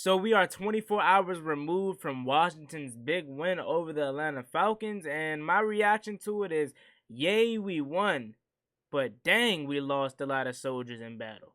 So we are 24 hours removed from Washington's big win over the Atlanta Falcons, and my reaction to it is, yay, we won, but dang, we lost a lot of soldiers in battle.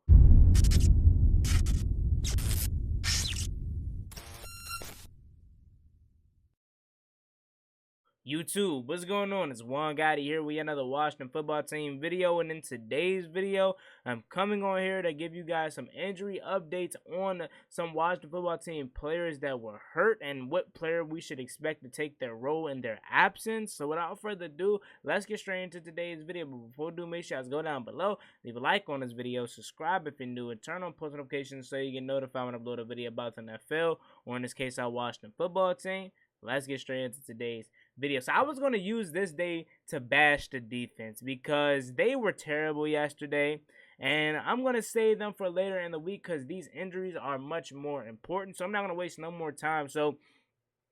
YouTube, what's going on? It's Juan Gotti here with another Washington football team video, and in today's video, I'm coming on here to give you guys some injury updates on some Washington football team players that were hurt and what player we should expect to take their role in their absence. So without further ado, let's get straight into today's video. But before we do, make sure you guys go down below, leave a like on this video, subscribe if you're new, and turn on post notifications so you get notified when I upload a video about the NFL, or in this case, our Washington football team. Let's get straight into today's video. So I was going to use this day to bash the defense because they were terrible yesterday, and I'm going to save them for later in the week because these injuries are much more important. So I'm not going to waste no more time. So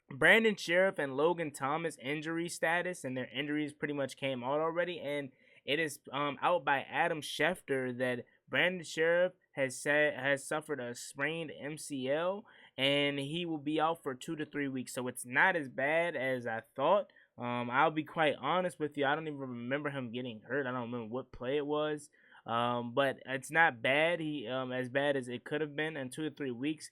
Brandon Scherff and Logan Thomas injury status, and their injuries pretty much came out already, and it is out by Adam Schefter that Brandon Scherff has suffered a sprained MCL, and he will be out for 2 to 3 weeks. So it's not as bad as I thought. I'll be quite honest with you. I don't even remember him getting hurt. I don't remember what play it was. But it's not bad. He as bad as it could have been. In 2 to 3 weeks,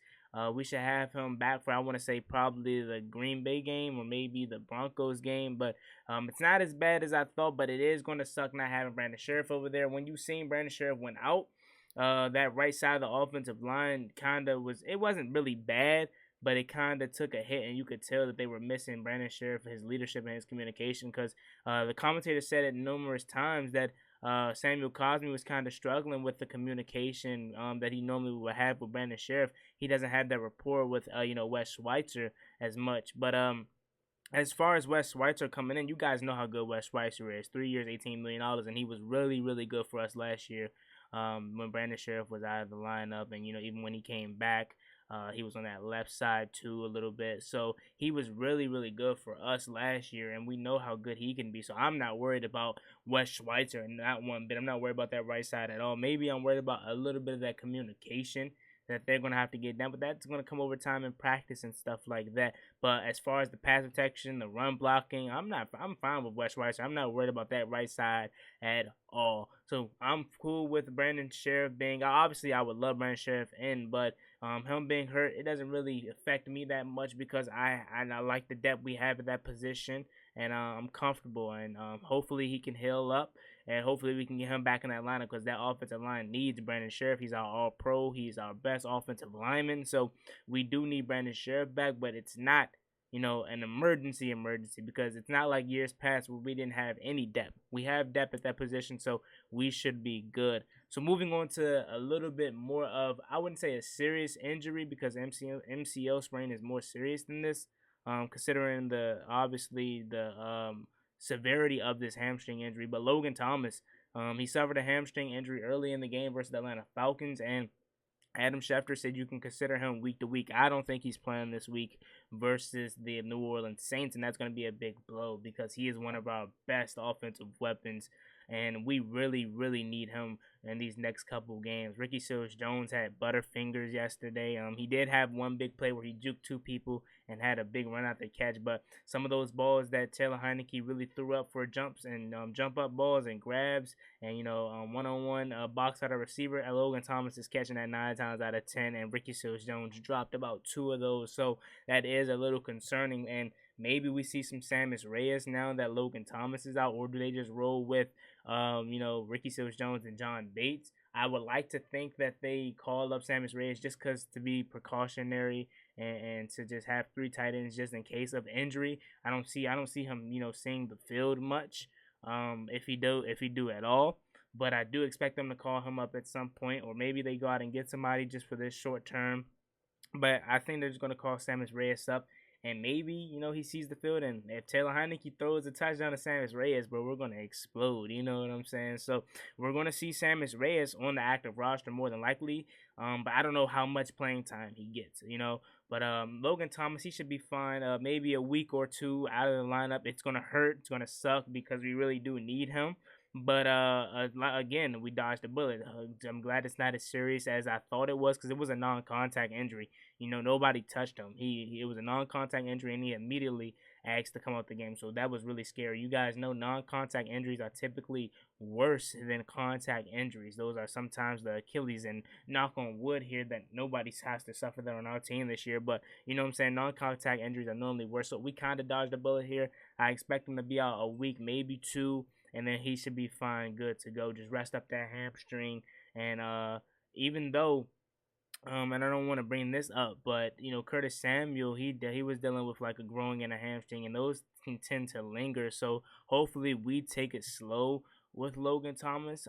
we should have him back for, I want to say, probably the Green Bay game or maybe the Broncos game. But it's not as bad as I thought. But it is going to suck not having Brandon Scherff over there. When you seen Brandon Scherff went out, that right side of the offensive line it wasn't really bad, but it kind of took a hit, and you could tell that they were missing Brandon Scherff, his leadership and his communication, because the commentator said it numerous times that Samuel Cosmi was kind of struggling with the communication that he normally would have with Brandon Scherff. He doesn't have that rapport with Wes Schweitzer as much, but as far as Wes Schweitzer coming in, you guys know how good Wes Schweitzer is. 3 years, $18 million, and he was really, really good for us last year. When Brandon Scherff was out of the lineup, and even when he came back, he was on that left side too a little bit. So he was really, really good for us last year, and we know how good he can be. So I'm not worried about Wes Schweitzer, not one bit. I'm not worried about that right side at all. Maybe I'm worried about a little bit of that communication that they're going to have to get done, but that's going to come over time in practice and stuff like that. But as far as the pass protection, the run blocking, I'm fine with Wes Schweitzer. I'm not worried about that right side at all. So I'm cool with Brandon Scherff being, obviously I would love Brandon Scherff in, but him being hurt, it doesn't really affect me that much because I like the depth we have at that position, and I'm comfortable, and hopefully he can heal up, and hopefully we can get him back in that lineup because that offensive line needs Brandon Scherff. He's our all-pro. He's our best offensive lineman, so we do need Brandon Scherff back, but it's not an emergency because it's not like years past where we didn't have any depth. We have depth at that position, so we should be good. So moving on to a little bit more of, I wouldn't say a serious injury because MCL sprain is more serious than this, considering obviously the severity of this hamstring injury. But Logan Thomas, he suffered a hamstring injury early in the game versus the Atlanta Falcons, and Adam Schefter said you can consider him week to week. I don't think he's playing this week versus the New Orleans Saints, and that's going to be a big blow because he is one of our best offensive weapons, and we really, really need him in these next couple games. Ricky Seals-Jones had butterfingers yesterday. He did have one big play where he juked 2 people and had a big run out the catch, but some of those balls that Taylor Heinicke really threw up for jumps and jump up balls and grabs and one-on-one box out of receiver, Logan Thomas is catching that 9 times out of 10, and Ricky Seals-Jones dropped about 2 of those, so that is a little concerning. And maybe we see some Sammis Reyes now that Logan Thomas is out, or do they just roll with Ricky Seals-Jones and John Bates? I would like to think that they call up Sammis Reyes just because to be precautionary and to just have 3 tight ends just in case of injury. I don't see him seeing the field much, if he do at all. But I do expect them to call him up at some point, or maybe they go out and get somebody just for this short term. But I think they're just going to call Sammis Reyes up, and maybe, he sees the field, and if Taylor Heinicke throws a touchdown to Sammis Reyes, bro, we're going to explode, you know what I'm saying? So we're going to see Sammis Reyes on the active roster more than likely, but I don't know how much playing time he gets, But Logan Thomas, he should be fine. Maybe a week or 2 out of the lineup. It's going to hurt. It's going to suck because we really do need him. But again, we dodged the bullet. I'm glad it's not as serious as I thought it was, because it was a non-contact injury. You know, nobody touched him. It was a non-contact injury, and he immediately asked to come out the game. So that was really scary. You guys know non-contact injuries are typically worse than contact injuries. Those are sometimes the Achilles, and knock on wood here that nobody has to suffer that on our team this year. But you know what I'm saying, non-contact injuries are normally worse. So we kind of dodged the bullet here. I expect him to be out a week, maybe two, and then he should be fine, good to go. Just rest up that hamstring. And even though and I don't want to bring this up, but you know, Curtis Samuel, he was dealing with like a growing and a hamstring, and those can tend to linger. So hopefully we take it slow with Logan Thomas.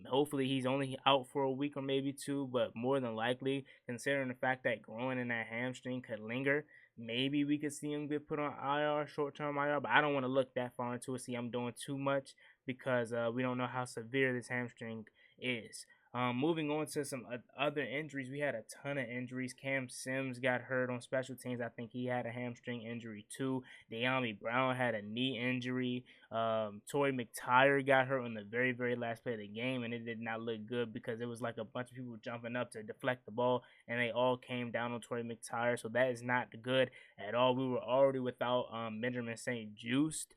Hopefully he's only out for a week or maybe two, but more than likely, considering the fact that growing in that hamstring could linger, maybe we could see him get put on IR, short-term IR. But I don't want to look that far into it. See, I'm doing too much because we don't know how severe this hamstring is. Moving on to some other injuries, we had a ton of injuries. Cam Sims got hurt on special teams. I think he had a hamstring injury too. De'Ami Brown had a knee injury. Torrey McTyer got hurt on the very, very last play of the game, and it did not look good because it was like a bunch of people jumping up to deflect the ball, and they all came down on Torrey McTyer, so that is not good at all. We were already without Benjamin St. Juste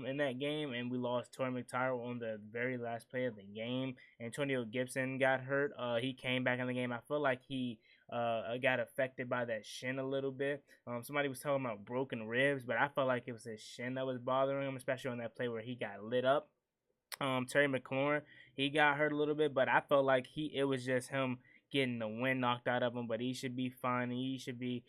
in that game, and we lost Torrey McTyer on the very last play of the game. Antonio Gibson got hurt. He came back in the game. I feel like he got affected by that shin a little bit. Somebody was talking about broken ribs, but I felt like it was his shin that was bothering him, especially on that play where he got lit up. Terry McLaurin, he got hurt a little bit, but I felt like it was just him getting the wind knocked out of him, but he should be fine. He should be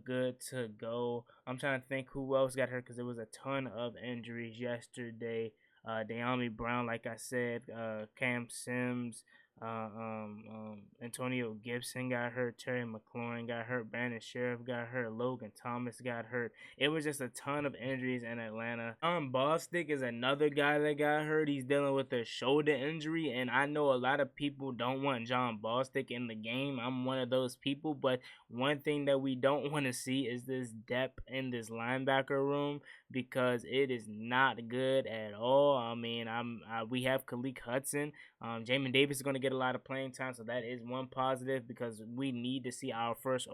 good to go. I'm trying to think who else got hurt because there was a ton of injuries yesterday. De'Ami Brown, like I said, Cam Sims, Antonio Gibson got hurt, Terry McLaurin got hurt, Brandon Scherff got hurt, Logan Thomas got hurt. It was just a ton of injuries in Atlanta. Bostic is another guy that got hurt. He's dealing with a shoulder injury, and I know a lot of people don't want John Bostic in the game. I'm one of those people, but one thing that we don't want to see is this depth in this linebacker room, because it is not good at all. I mean, we have Khaleke Hudson. Jamin Davis is going to get a lot of playing time, so that is one positive, because we need to see our first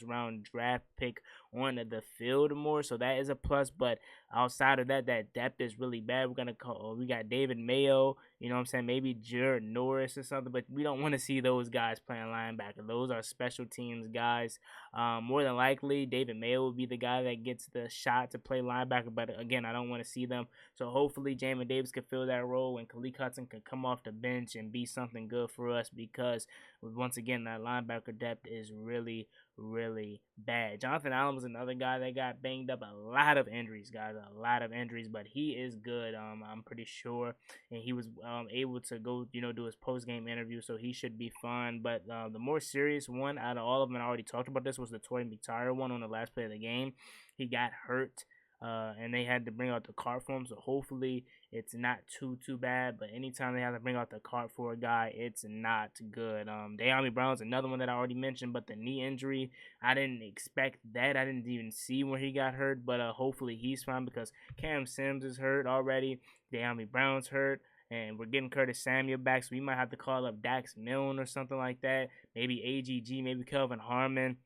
round draft pick on the field more, so that is a plus. But outside of that, that depth is really bad. We got David Mayo, you know what I'm saying, maybe Jared Norris or something, but we don't want to see those guys playing linebacker. Those are special teams guys. More than likely, David Mayo will be the guy that gets the shot to play linebacker, but again, I don't want to see them. So hopefully Jamin Davis can fill that role, and Khaleke Hudson can come off the bench and be something good for us, because once again, that linebacker depth is really, really bad. Jonathan Allen was another guy that got banged up. A lot of injuries, guys, a lot of injuries, but he is good, I'm pretty sure, and he was able to go, do his post-game interview, so he should be fine. But the more serious one out of all of them, and I already talked about this, was the Torrey McTyer one on the last play of the game. He got hurt, and they had to bring out the cart for him, so hopefully it's not too bad. But anytime they have to bring out the cart for a guy, it's not good. De'Ami Brown's another one that I already mentioned, but the knee injury, I didn't expect that. I didn't even see where he got hurt, but hopefully he's fine, because Cam Sims is hurt already, De'Ami Brown's hurt, and we're getting Curtis Samuel back, so we might have to call up Dax Milne or something like that, maybe AGG, maybe Kelvin Harmon,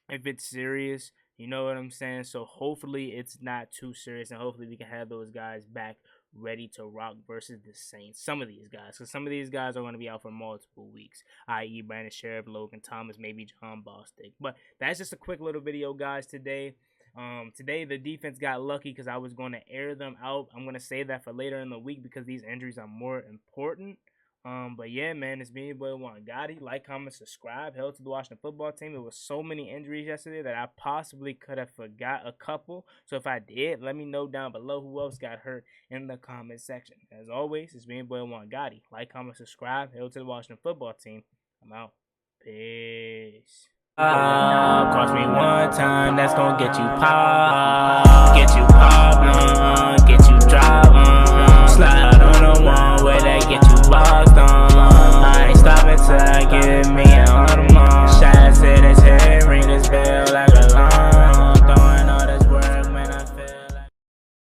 if it's serious. You know what I'm saying? So hopefully it's not too serious, and hopefully we can have those guys back ready to rock versus the Saints. Some of these guys, because some of these guys are going to be out for multiple weeks, i.e. Brandon Scherff, Logan Thomas, maybe John Bostic. But that's just a quick little video, guys, today. Today the defense got lucky because I was going to air them out. I'm going to save that for later in the week because these injuries are more important. But yeah, man, it's been your boy Juan Gotti. Like, comment, subscribe. Hell to the Washington football team. There was so many injuries yesterday that I possibly could have forgot a couple. So if I did, let me know down below who else got hurt in the comment section. As always, it's been your boy Juan Gotti. Like, comment, subscribe. Hell to the Washington football team. I'm out. Peace. Cost me one time, that's gonna get you pop, get you drop.